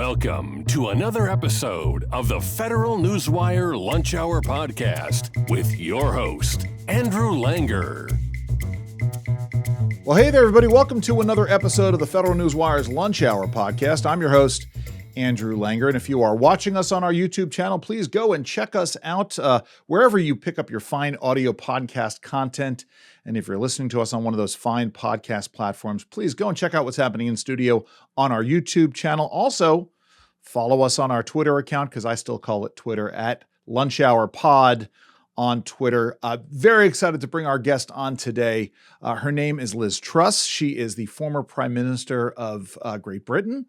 Welcome to another episode of the Federal Newswire Lunch Hour podcast with your host, Andrew Langer. Well, hey there, everybody. Welcome to another episode of the Federal Newswire's Lunch Hour podcast. I'm your host, Andrew Langer. And if you are watching us on our YouTube channel, please go and check us out wherever you pick up your fine audio podcast content. And if you're listening to us on one of those fine podcast platforms, please go and check out what's happening in studio on our YouTube channel. Also, follow us on our Twitter account, because I still call it Twitter, at Lunch Hour Pod on Twitter. Very excited to bring our guest on today. Her name is Liz Truss. She is the former Prime Minister of Great Britain.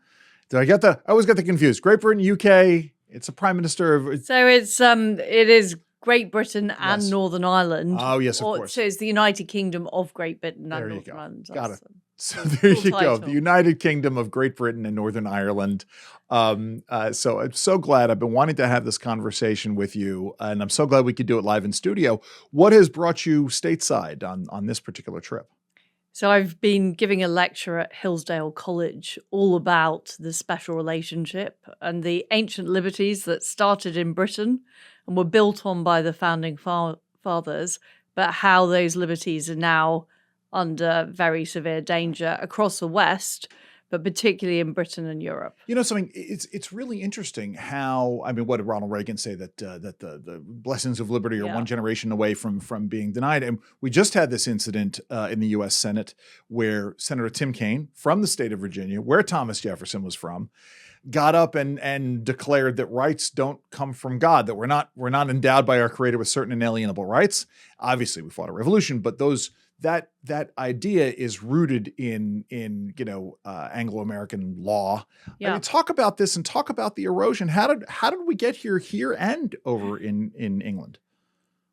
Did I get that? I always get that confused. Great Britain, UK. It's a Prime Minister of... So it is Great Britain and Yes. Northern Ireland. Oh, yes, of course. So it's the United Kingdom of Great Britain and There you Northern go. Ireland. Got That's it. So there you go. title. The United Kingdom of Great Britain and Northern Ireland. So I'm so glad. I've been wanting to have this conversation with you, and I'm so glad we could do it live in studio. What has brought you stateside on this particular trip? So I've been giving a lecture at Hillsdale College all about the special relationship and the ancient liberties that started in Britain and were built on by the founding fathers, but how those liberties are now under very severe danger across the West, but particularly in Britain and Europe. You know something? It's really interesting how, I mean, what did Ronald Reagan say, that the blessings of liberty are one generation away from being denied? And we just had this incident in the U.S. Senate where Senator Tim Kaine from the state of Virginia, where Thomas Jefferson was from, got up and declared that rights don't come from God, that we're not endowed by our Creator with certain inalienable rights. Obviously, we fought a revolution, but that idea is rooted in Anglo-American law. Yeah. I mean, talk about this and talk about the erosion. How did we get here and over in England?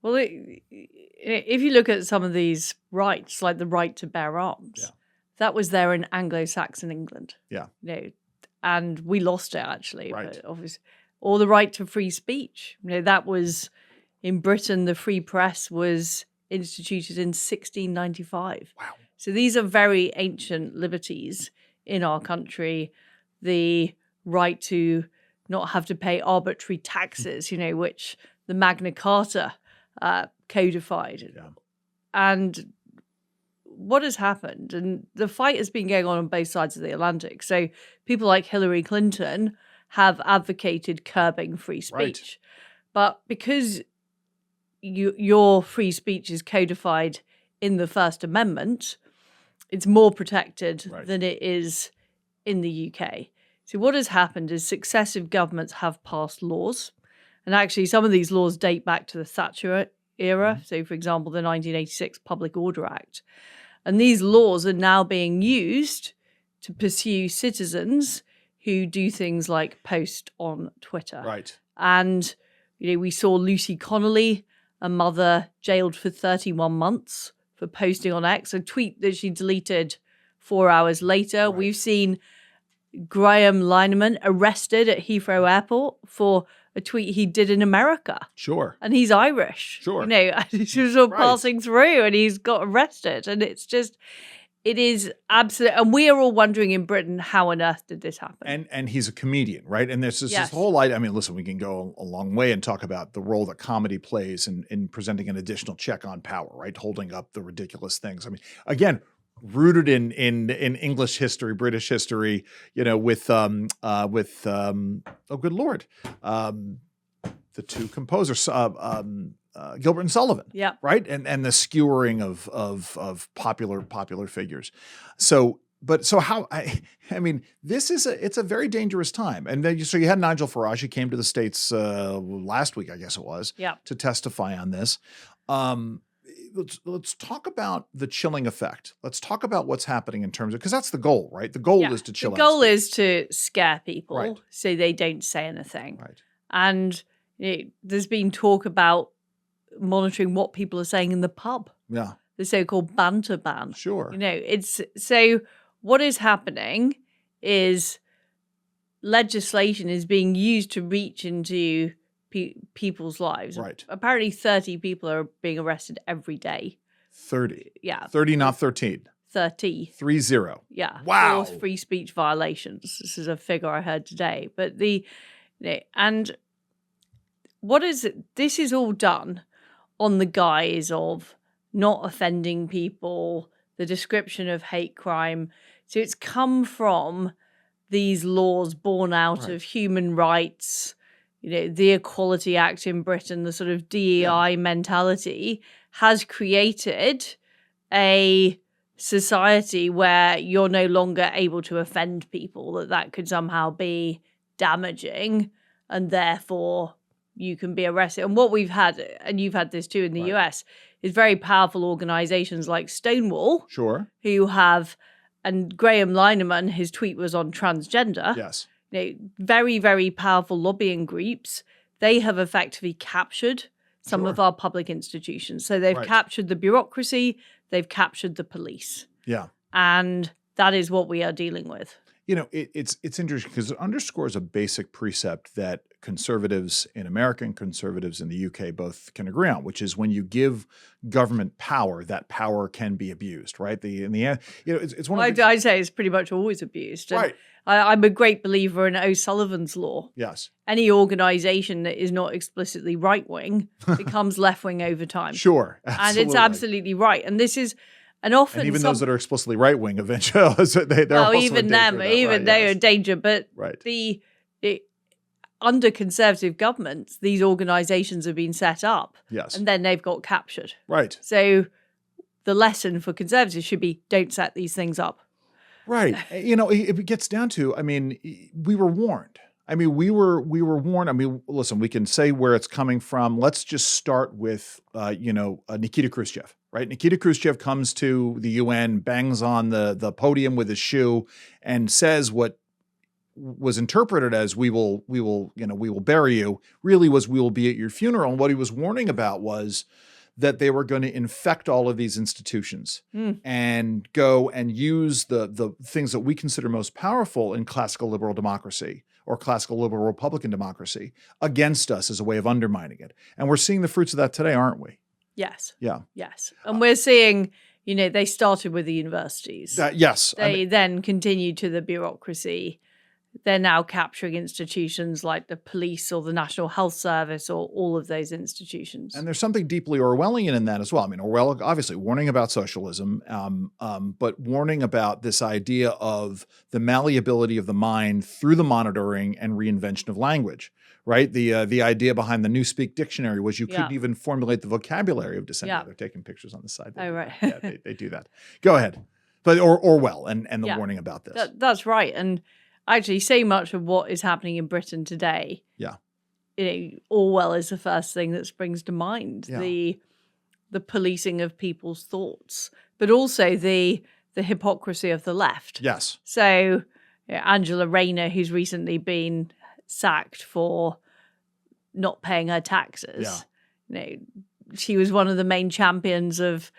Well, if you look at some of these rights, like the right to bear arms, that was there in Anglo-Saxon England. Yeah. And we lost it, actually. Right. But obviously, or the right to free speech. That was in Britain. The free press was instituted in 1695. Wow. So these are very ancient liberties in our country. The right to not have to pay arbitrary taxes, which the Magna Carta codified. Yeah. And what has happened, and the fight has been going on both sides of the Atlantic. So people like Hillary Clinton have advocated curbing free speech. Right. But because your free speech is codified in the First Amendment, it's more protected than it is in the UK. So what has happened is successive governments have passed laws, and actually some of these laws date back to the Thatcher era. Mm-hmm. So, for example, the 1986 Public Order Act. And these laws are now being used to pursue citizens who do things like post on Twitter. Right. And, we saw Lucy Connolly, a mother, jailed for 31 months for posting on X, a tweet that she deleted 4 hours later. Right. We've seen Graham Lineman arrested at Heathrow Airport for a tweet he did in America. Sure. And he's Irish. Sure. He was all passing through and he's got arrested. And it is absolute. And we are all wondering in Britain, how on earth did this happen? And he's a comedian, right? And there's this whole idea. I mean, listen, we can go a long way and talk about the role that comedy plays in presenting an additional check on power, right? Holding up the ridiculous things. I mean, again, rooted in English history, British history, with oh good Lord, the two composers, Gilbert and Sullivan, right, and the skewering of popular figures. So how? I mean, it's a very dangerous time. And then so you had Nigel Farage. He came to the States last week, I guess it was, to testify on this. Let's talk about the chilling effect. Let's talk about what's happening in terms of, because that's the goal, right? The goal is to chill out. The goal is to scare people so they don't say anything. Right. And there's been talk about monitoring what people are saying in the pub. Yeah. The so-called banter ban. Sure. It's so what is happening is legislation is being used to reach into people's lives. Right. Apparently 30 people are being arrested every day. 30. Yeah. 30, not 13. 30. 30. Yeah. Wow. For free speech violations. This is a figure I heard today. But and what is it? This is all done on the guise of not offending people, the description of hate crime. So it's come from these laws born out of human rights, the Equality Act in Britain, the sort of DEI mentality has created a society where you're no longer able to offend people, that could somehow be damaging, and therefore you can be arrested. And what we've had, and you've had this too in the US, is very powerful organizations like Stonewall, who have, and Graham Lineman, his tweet was on transgender. Yes. Very, very powerful lobbying groups. They have effectively captured some of our public institutions. So they've captured the bureaucracy, they've captured the police. Yeah. And that is what we are dealing with. It's interesting because it underscores a basic precept that conservatives in America and conservatives in the UK both can agree on, which is when you give government power, that power can be abused, right? It's one of the, I'd say it's pretty much always abused. Right. I'm a great believer in O'Sullivan's law. Yes. Any organization that is not explicitly right-wing becomes left-wing over time. Sure. Absolutely. And it's absolutely right. And this is, and often even those that are explicitly right-wing eventually, they're also even in them, danger even they are in danger. But under conservative governments, these organizations have been set up. Yes. And then they've got captured. Right. So the lesson for conservatives should be, don't set these things up. Right. It gets down to, we were warned. We were warned. Listen, we can say where it's coming from. Let's just start with, Nikita Khrushchev, right? Nikita Khrushchev comes to the UN, bangs on the podium with his shoe and says what was interpreted as we will bury you, really was we will be at your funeral. And what he was warning about was that they were going to infect all of these institutions and go and use the things that we consider most powerful in classical liberal democracy or classical liberal Republican democracy against us as a way of undermining it. And we're seeing the fruits of that today, aren't we? Yes. Yeah. Yes. And we're seeing, they started with the universities. Yes. They then continued to the bureaucracy. They're now capturing institutions like the police or the National Health Service or all of those institutions. And there's something deeply Orwellian in that as well. Orwell, obviously, warning about socialism, but warning about this idea of the malleability of the mind through the monitoring and reinvention of language, right? The idea behind the Newspeak dictionary was you couldn't even formulate the vocabulary of dissent. Yeah. They're taking pictures on the side. Right. Yeah, they do that. Go ahead. But Orwell and the warning about this. That's right. And actually, so much of what is happening in Britain today, Orwell is the first thing that springs to mind. Yeah. The policing of people's thoughts, but also the hypocrisy of the left. Yes. So Angela Rayner, who's recently been sacked for not paying her taxes, she was one of the main champions of,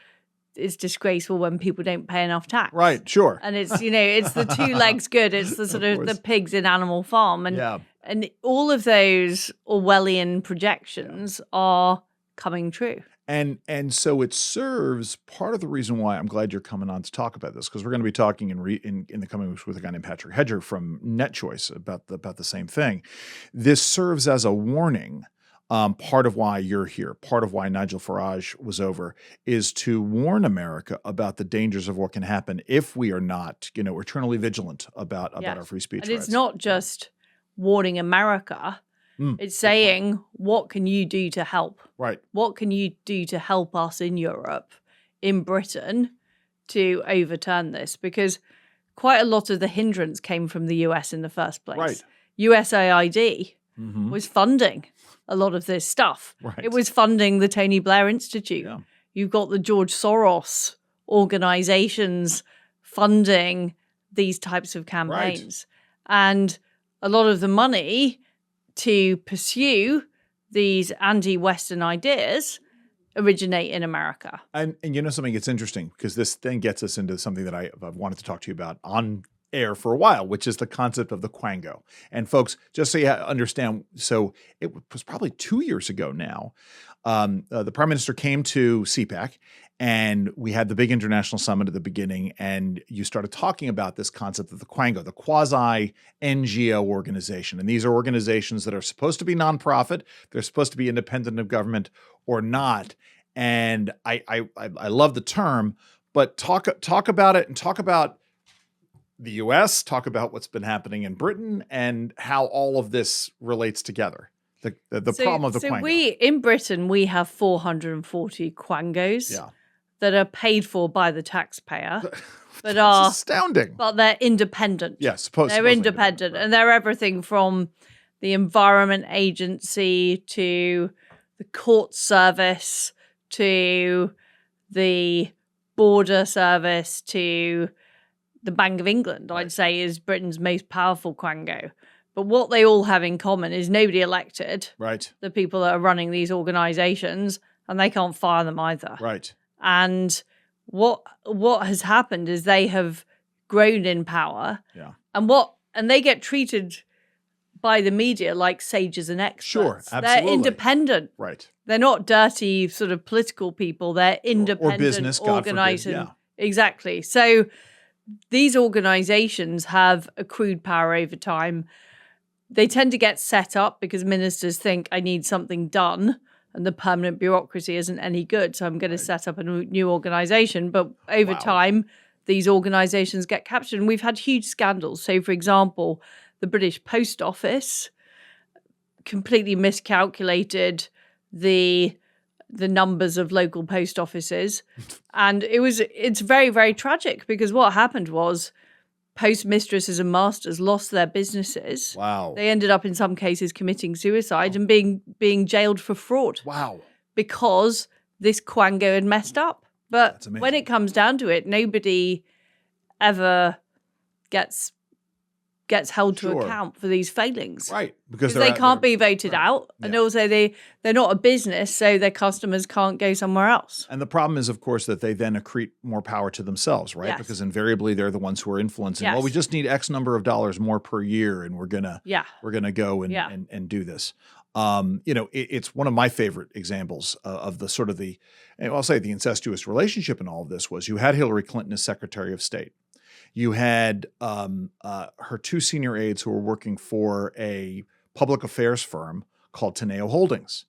it's disgraceful when people don't pay enough tax. Right, sure. And it's, it's the two legs good. It's the sort of the pigs in Animal Farm. And all of those Orwellian projections are coming true. And so it serves part of the reason why I'm glad you're coming on to talk about this, because we're going to be talking in the coming weeks with a guy named Patrick Hedger from NetChoice about the same thing. This serves as a warning. Part of why you're here, part of why Nigel Farage was over, is to warn America about the dangers of what can happen if we are not, eternally vigilant about our free speech rights. And it's not just warning America. It's saying, what can you do to help? Right. What can you do to help us in Europe, in Britain, to overturn this? Because quite a lot of the hindrance came from the US in the first place. Right. USAID was funding a lot of this stuff. Right. It was funding the Tony Blair Institute. Yeah. You've got the George Soros organizations funding these types of campaigns. Right. And a lot of the money to pursue these anti-Western ideas originate in America. And something, it's interesting because this then gets us into something that I've wanted to talk to you about on air for a while, which is the concept of the Quango. And folks, just so you understand, so it was probably 2 years ago now, the Prime Minister came to CPAC And we had the big international summit at the beginning, and you started talking about this concept of the Quango, the quasi-NGO organization. And these are organizations that are supposed to be nonprofit. They're supposed to be independent of government or not. And I love the term, but talk about it, and talk about the U.S., talk about what's been happening in Britain and how all of this relates together. The problem of the Quango. So in Britain, we have 440 Quangos that are paid for by the taxpayer, but are astounding. But they're independent. Yes, they're independent, right. And they're everything from the Environment Agency to the court service to the border service to the Bank of England. I'd say is Britain's most powerful Quango. But what they all have in common is nobody elected the people that are running these organizations, and they can't fire them either. Right. And what has happened is they have grown in power. Yeah. And they get treated by the media like sages and experts. Sure, absolutely. They're independent. Right. They're not dirty sort of political people. They're independent or business, organizing. God forbid. Yeah. Exactly. So these organizations have accrued power over time. They tend to get set up because ministers think, I need something done, and the permanent bureaucracy isn't any good, so I'm going to set up a new organization. But over time, these organizations get captured, and we've had huge scandals. So, for example, the British Post Office completely miscalculated the numbers of local post offices, and it's very, very tragic, because what happened was postmistresses and masters lost their businesses. Wow. They ended up in some cases committing suicide and being jailed for fraud. Wow. Because this Quango had messed up. But when it comes down to it, nobody ever gets held to account for these failings. Right. Because they can't be voted out. And also they're not a business, so their customers can't go somewhere else. And the problem is, of course, that they then accrete more power to themselves, right? Yes. Because invariably they're the ones who are influencing. Yes. Well, we just need X number of dollars more per year, and we're gonna go and do this. It's one of my favorite examples of the sort of I'll say the incestuous relationship in all of this was you had Hillary Clinton as Secretary of State. You had her two senior aides who were working for a public affairs firm called Teneo Holdings.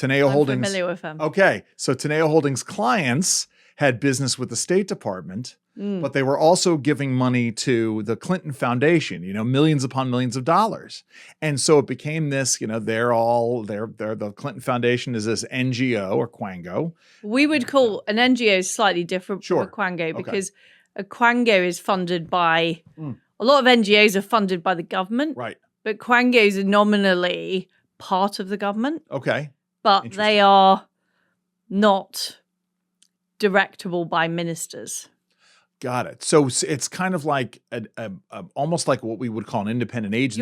I'm familiar with them. Okay, so Teneo Holdings clients had business with the State Department, but they were also giving money to the Clinton Foundation, millions upon millions of dollars. And so it became this, the Clinton Foundation is this NGO or Quango. We would call an NGO slightly different from a Quango because a Quango is funded by, a lot of NGOs are funded by the government. Right. But Quangos are nominally part of the government. Okay. But they are not directable by ministers. Got it. So it's kind of like almost like what we would call an independent agency.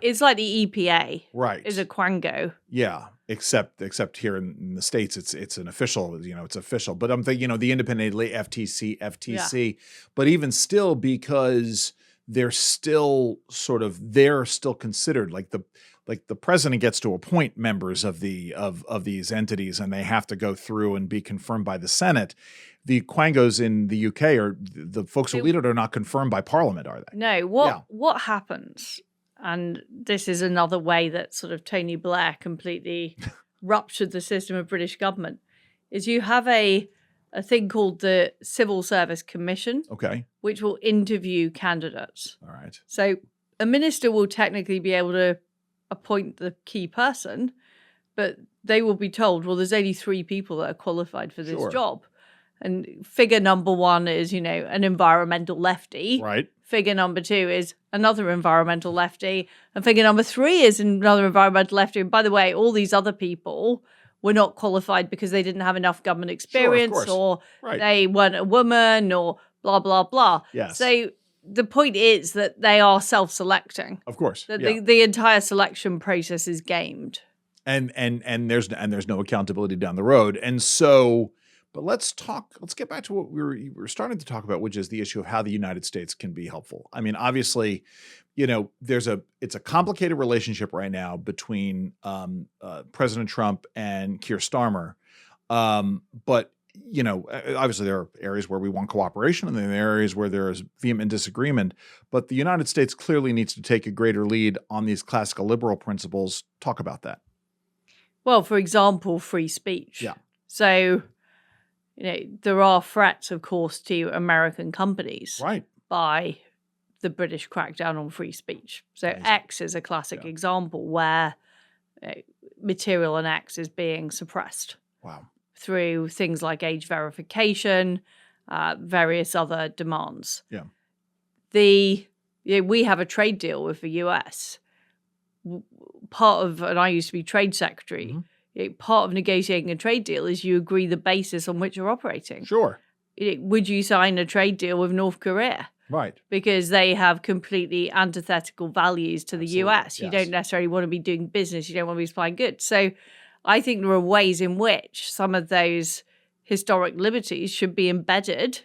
It's like the EPA. Right. Is a Quango. Yeah. Except here in the States, it's an official, it's official. But I'm thinking, the independent FTC. Yeah. But even still, because they're still considered like the president gets to appoint members of these entities, and they have to go through and be confirmed by the Senate. The Quangos in the UK are the folks who lead it are not confirmed by Parliament, are they? No. What happens? And this is another way that sort of Tony Blair completely ruptured the system of British government, is you have a thing called the Civil Service Commission, which will interview candidates. All right. So a minister will technically be able to appoint the key person, but they will be told, well, there's only 3 people that are qualified for this job. And figure number 1 is, an environmental lefty. Right. Figure number 2 is another environmental lefty. And figure number 3 is another environmental lefty. And by the way, all these other people were not qualified because they didn't have enough government experience or they weren't a woman or blah, blah, blah. Yes. So the point is that they are self-selecting. Of course. That the entire selection process is gamed. And there's no accountability down the road. And so... But let's get back to what we were starting to talk about, which is the issue of how the United States can be helpful. I mean, obviously, it's a complicated relationship right now between President Trump and Keir Starmer. But obviously there are areas where we want cooperation and then there are areas where there is vehement disagreement. But the United States clearly needs to take a greater lead on these classical liberal principles. Talk about that. Well, for example, free speech. Yeah. So, there are threats, of course, to American companies by the British crackdown on free speech. So amazing. X is a classic example where material on X is being suppressed. Wow. Through things like age verification, various other demands. Yeah. We have a trade deal with the US. And I used to be trade secretary. Mm-hmm. Part of negotiating a trade deal is you agree the basis on which you're operating. Sure. Would you sign a trade deal with North Korea? Right. Because they have completely antithetical values to the US. You yes. don't necessarily want to be doing business. You don't want to be supplying goods. So I think there are ways in which some of those historic liberties should be embedded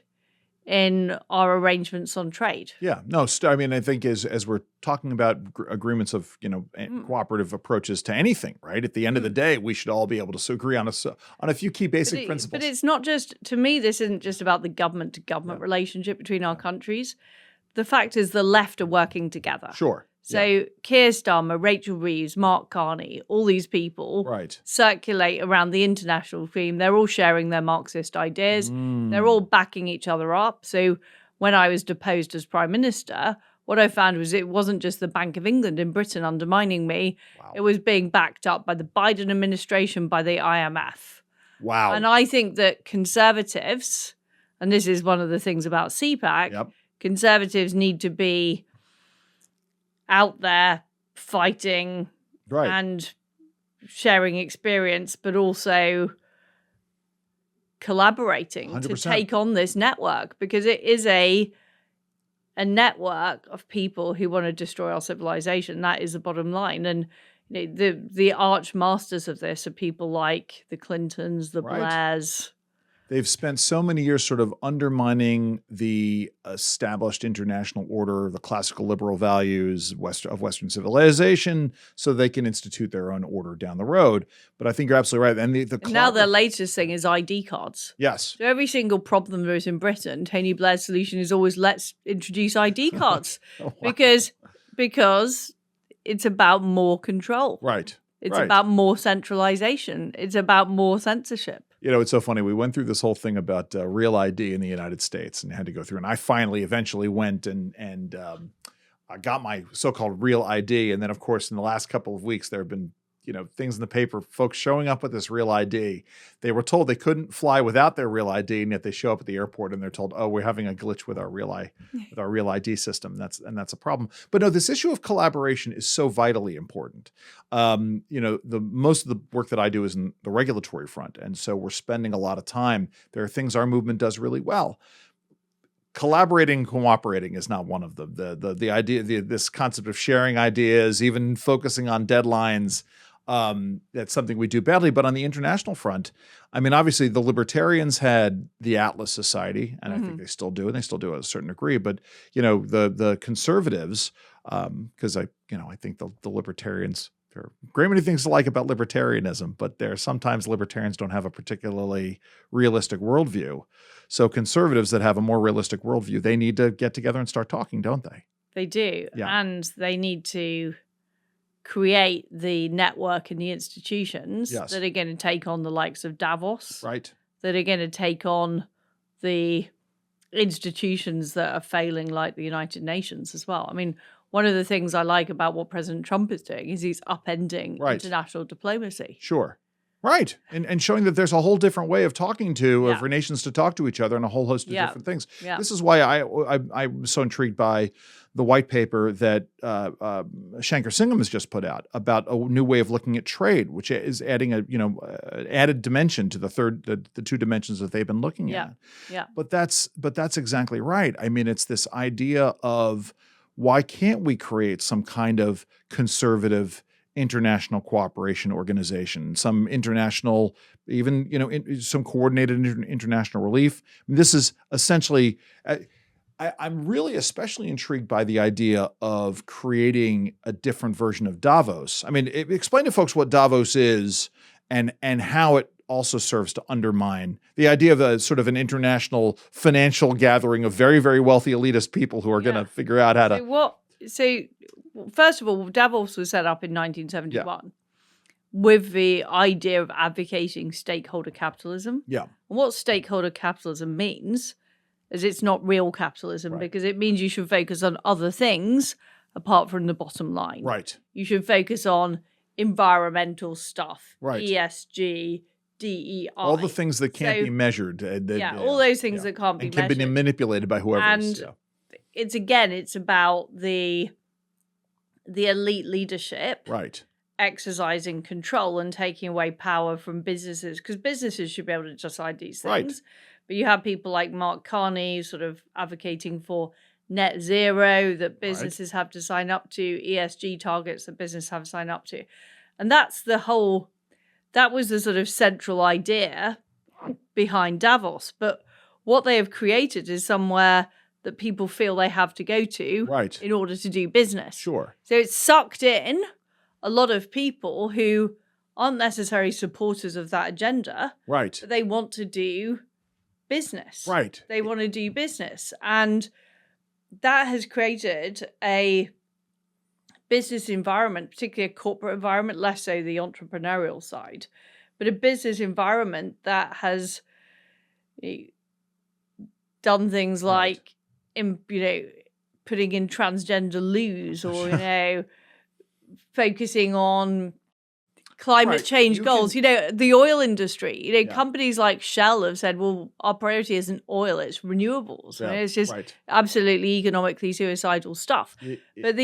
in our arrangements on trade. Yeah. No, I think as we're talking about agreements of, cooperative approaches to anything, right? At the end of the day, we should all be able to agree on a few key basic principles. But it's not just, to me, this isn't just about the government-to-government relationship between our countries. The fact is the left are working together. Sure. So Keir Starmer, Rachel Reeves, Mark Carney, all these people circulate around the international theme. They're all sharing their Marxist ideas. They're all backing each other up. So when I was deposed as Prime Minister, what I found was it wasn't just the Bank of England in Britain undermining me. Wow. It was being backed up by the Biden administration, by the IMF. Wow. And I think that conservatives, and this is one of the things about CPAC, conservatives need to be out there fighting and sharing experience, but also collaborating 100%. to take on this network, because it is a network of people who want to destroy our civilization. That is the bottom line. And the arch masters of this are people like the Clintons, the Blairs. They've spent so many years sort of undermining the established international order, the classical liberal values of Western civilization, so they can institute their own order down the road. But I think you're absolutely right. And now their latest thing is ID cards. Yes. So every single problem there is in Britain, Tony Blair's solution is always let's introduce ID cards. Wow. Because it's about more control. Right. It's about more centralization. It's about more censorship. It's so funny. We went through this whole thing about real ID in the United States and had to go through. And I finally eventually went and I got my so-called real ID. And then, of course, in the last couple of weeks, there have been things in the paper, folks showing up with this real ID. They were told they couldn't fly without their real ID, and yet they show up at the airport and they're told, "Oh, we're having a glitch with our real ID system." That's a problem. But no, this issue of collaboration is so vitally important. Most of the work that I do is in the regulatory front, and so we're spending a lot of time. There are things our movement does really well. Collaborating, cooperating is not one of them. The idea, this concept of sharing ideas, even focusing on deadlines. That's something we do badly. But on the international front, obviously the libertarians had the Atlas Society, and I think they still do, and they still do at a certain degree. But the conservatives, because I think the libertarians, there are a great many things to like about libertarianism, but sometimes libertarians don't have a particularly realistic worldview. So conservatives that have a more realistic worldview, they need to get together and start talking, don't they? They do, and they need to create the network and the institutions that are going to take on the likes of Davos, that are going to take on the institutions that are failing, like the United Nations as well. One of the things I like about what President Trump is doing is he's upending international diplomacy. Sure. Right. And showing that there's a whole different way of talking for nations to talk to each other and a whole host of different things. Yeah. This is why I'm so intrigued by the white paper that Shankar Singham has just put out about a new way of looking at trade, which is adding added dimension to the two dimensions that they've been looking at. Yeah. But that's exactly right. It's this idea of why can't we create some kind of conservative international cooperation organization, some international, even, some coordinated international relief. This is essentially, I'm really especially intrigued by the idea of creating a different version of Davos. Explain to folks what Davos is and how it also serves to undermine the idea of a sort of an international financial gathering of very, very wealthy elitist people who are going to figure out how to. So first of all, Davos was set up in 1971 with the idea of advocating stakeholder capitalism. Yeah. And what stakeholder capitalism means is it's not real capitalism because it means you should focus on other things apart from the bottom line. Right. You should focus on environmental stuff, right. ESG, DEI. All the things that can't be measured. All those things that can't be measured. And can be manipulated by whoever is. It's about the elite leadership. Right. Exercising control and taking away power from businesses, because businesses should be able to decide these things. Right. But you have people like Mark Carney sort of advocating for net zero that businesses have to sign up to, ESG targets that businesses have to sign up to. And that was the sort of central idea behind Davos. But what they have created is somewhere that people feel they have to go to in order to do business. Sure. So it's sucked in a lot of people who aren't necessarily supporters of that agenda. Right. But they want to do business. Right. They want to do business. And that has created a business environment, particularly a corporate environment, less so the entrepreneurial side, but a business environment that has done things like, putting in transgender loos or, focusing on climate change goals. The oil industry, companies like Shell have said, well, our priority isn't oil, it's renewables. Yeah, it's just absolutely economically suicidal stuff. But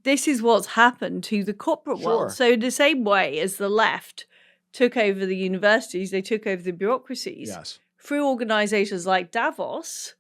this is what's happened to the corporate world. So the same way as the left took over the universities, they took over the bureaucracies. Yes. Through organizations like Davos,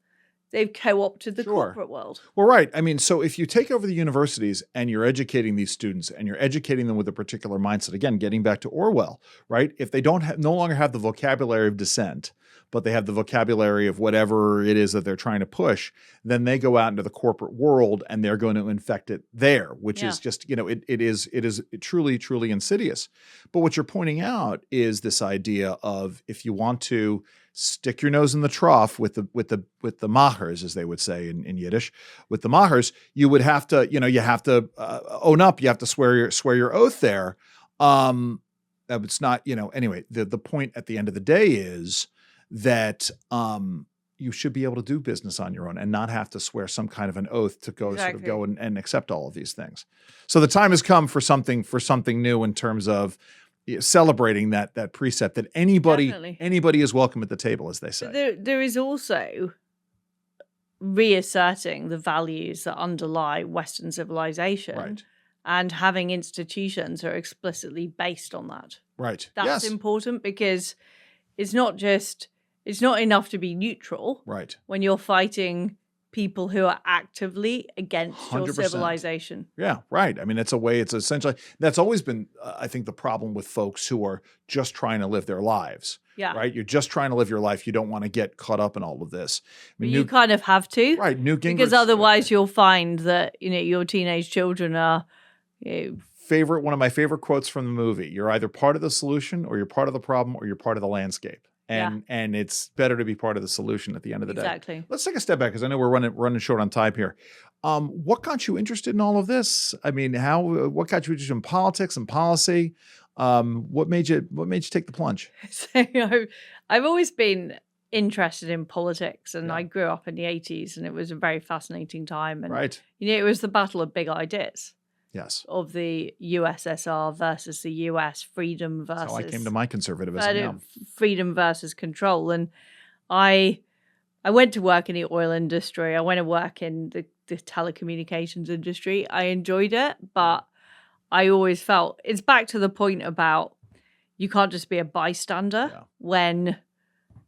they've co-opted the corporate world. Well, right. I mean, so if you take over the universities and you're educating these students and you're educating them with a particular mindset, again, getting back to Orwell, right? If they no longer have the vocabulary of dissent, but they have the vocabulary of whatever it is that they're trying to push, then they go out into the corporate world and they're going to infect it there, which is just, it is truly, truly insidious. But what you're pointing out is this idea of, if you want to stick your nose in the trough with the machers, as they would say in Yiddish, with the machers, you would have to, you have to own up. You have to swear your oath there. It's not, anyway, the point at the end of the day is that you should be able to do business on your own and not have to swear some kind of an oath to go sort of go and accept all of these things. So the time has come for something new in terms of celebrating that precept that anybody is welcome at the table, as they say. There is also reasserting the values that underlie Western civilization and having institutions that are explicitly based on that. Right. That's important, because it's not enough to be neutral. Right. When you're fighting people who are actively against 100%. your civilization. Yeah, right. I mean, it's essentially, that's always been, I think, the problem with folks who are just trying to live their lives. Yeah. Right? You're just trying to live your life. You don't want to get caught up in all of this. I mean, you kind of have to. Right. Newt Gingrich. Because otherwise you'll find that, your teenage children are... One of my favorite quotes from the movie: "You're either part of the solution, or you're part of the problem, or you're part of the landscape." And it's better to be part of the solution at the end of the day. Exactly. Let's take a step back, because I know we're running short on time here. What got you interested in all of this? I mean, what got you interested in politics and policy? What made you take the plunge? So I've always been interested in politics, and I grew up in the 80s, and it was a very fascinating time. And it was the battle of big ideas. Yes. Of the USSR versus the US, freedom versus... So I came to my conservatism. Freedom versus control. And I went to work in the oil industry. I went to work in the telecommunications industry. I enjoyed it, but I always felt... It's back to the point about you can't just be a bystander when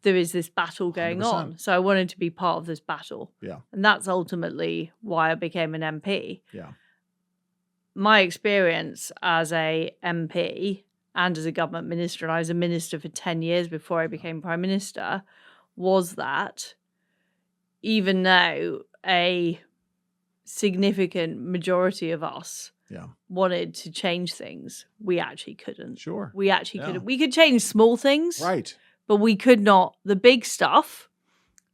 there is this battle going 100%. on. So I wanted to be part of this battle. Yeah. And that's ultimately why I became an MP. Yeah. My experience as a MP and as a government minister, and I was a minister for 10 years before I became Prime Minister, was that even though a significant majority of us wanted to change things, we actually couldn't. Sure. We actually couldn't. We could change small things. Right. But we could not. The big stuff,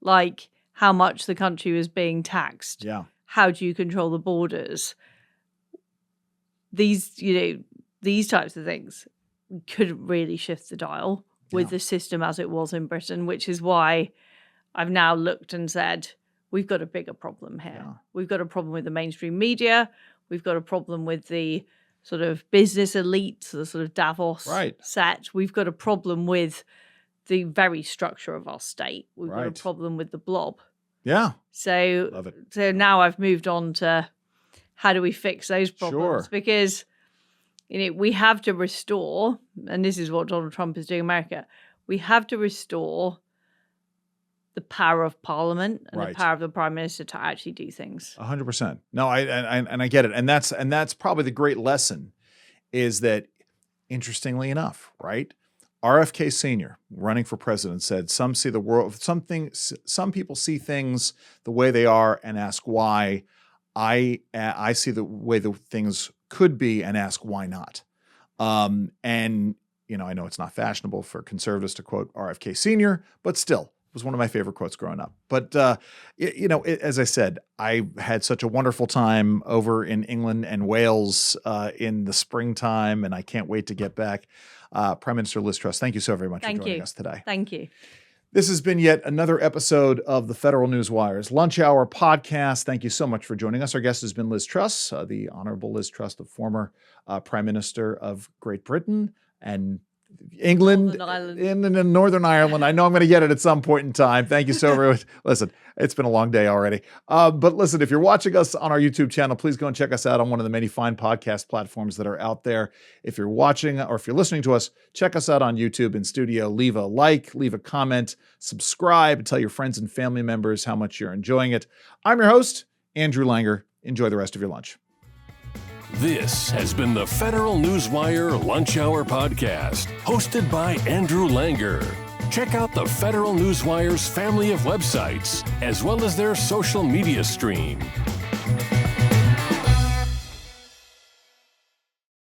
like how much the country was being taxed. Yeah. How do you control the borders? These types of things, we couldn't really shift the dial with the system as it was in Britain, which is why I've now looked and said, we've got a bigger problem here. Yeah. We've got a problem with the mainstream media. We've got a problem with the sort of business elite, the sort of Davos set. We've got a problem with the very structure of our state. We've got a problem with the blob. Yeah. So, love it. So now I've moved on to how do we fix those problems? Sure. Because we have to restore, and this is what Donald Trump is doing in America, we have to restore the power of Parliament and the power of the Prime Minister to actually do things. 100%. No, I get it. And that's probably the great lesson is that, interestingly enough, right? RFK Sr., running for president, said some see the world, some people see things the way they are and ask why. I see the way the things could be and ask why not. And I know it's not fashionable for conservatives to quote RFK Sr., but still, it was one of my favorite quotes growing up. But, as I said, I had such a wonderful time over in England and Wales in the springtime, and I can't wait to get back. Prime Minister Liz Truss, thank you so very much for joining us today. Thank you. This has been yet another episode of the Federal Newswire's Lunch Hour podcast. Thank you so much for joining us. Our guest has been Liz Truss, the Honorable Liz Truss, the former Prime Minister of Great Britain and England, in Northern Ireland. I know I'm going to get it at some point in time. Thank you so very much. Listen, it's been a long day already. But listen, if you're watching us on our YouTube channel, please go and check us out on one of the many fine podcast platforms that are out there. If you're watching or if you're listening to us, check us out on YouTube in studio. Leave a like, leave a comment, subscribe, and tell your friends and family members how much you're enjoying it. I'm your host, Andrew Langer. Enjoy the rest of your lunch. This has been the Federal Newswire Lunch Hour podcast, hosted by Andrew Langer. Check out the Federal Newswire's family of websites, as well as their social media stream.